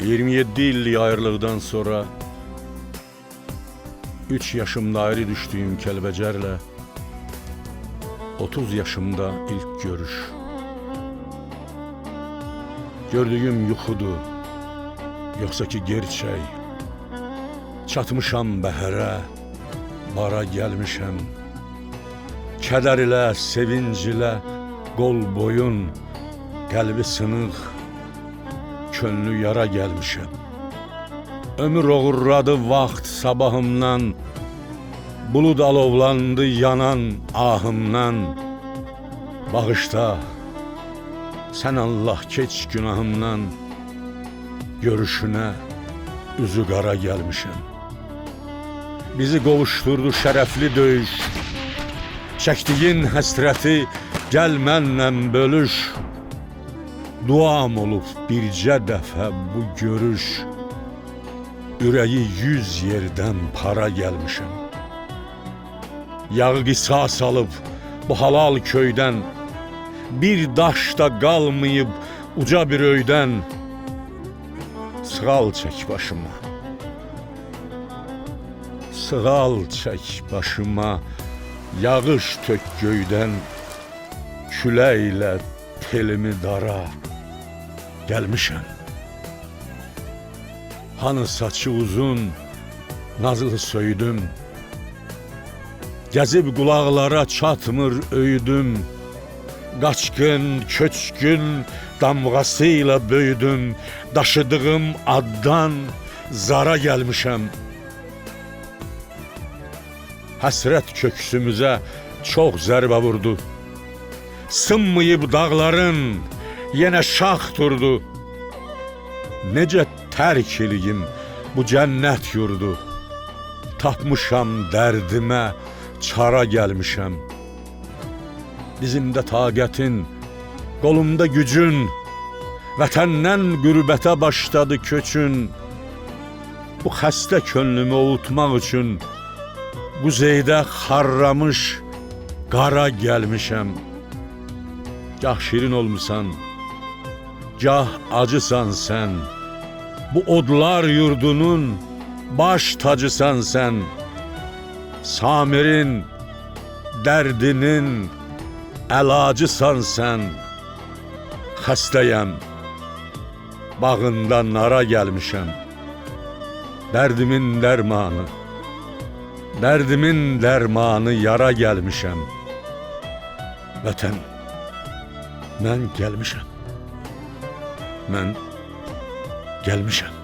27 illik ayrılıqdan sonra 3 yaşımda ayrı düşdüyüm Kəlbəcərlə 30 yaşımda ilk görüş. Gördüyüm yuxudur, yoxsa ki gerçək. Çatmışam bəhərə, bara gəlmişəm. Kədər ilə, sevinc ilə qol boyun, qəlbi sınıq, könlü yara gəlmişəm. Ömür oğurladı vaxt sabahımdan, bulud alovlandı yanan ahımdan. Bağışla, sən Allah keç günahımdan, görüşünə üzü qara gəlmişəm. Bizi qovuşturdu şərəfli döyüş, çəkdiyin həsrəti gəl mənlə bölüş. Duam olub bircə dəfə bu görüş, ürəyi 100 yerdən para gəlmişəm. Yağı qisas alıb bu halal köydən, bir daş da qalmayıb uca bir öydən. Sığal çək başıma, sığal çək başıma, yağış tök göydən, küləklə telimi dara gəlmişəm. Hanı saçı uzun, nazlı söydüm, gəzib qulaqlara çatmır öyüdüm. Qaçqın, köçkün damğasıyla böyüdüm, daşıdığım addan zara gəlmişəm. Həsrət köksümüzə çox zərbə vurdu, sınmayıb dağların yenə şax durdu. Necə tərk eləyim bu cənnət yurdu, tapmışam dərdimə çara gəlmişəm. Dizimdə taqətin, qolumda gücün, vətəndən qürbətə başladı köçün. Bu xəstə könlümü ovutmaq üçün quzeydə xarramış qara gəlmişəm. Gah şirin olmusan, gah acısan sən, bu odlar yurdunun baş tacısan sən. Samirin dərdinin əlacısan sən. Xəstəyəm, bağında nara gəlmişəm. Dərdimin dərmanı, dərdimin dərmanı yara gəlmişəm. Vətən, mən gəlmişəm, mən gəlmişəm.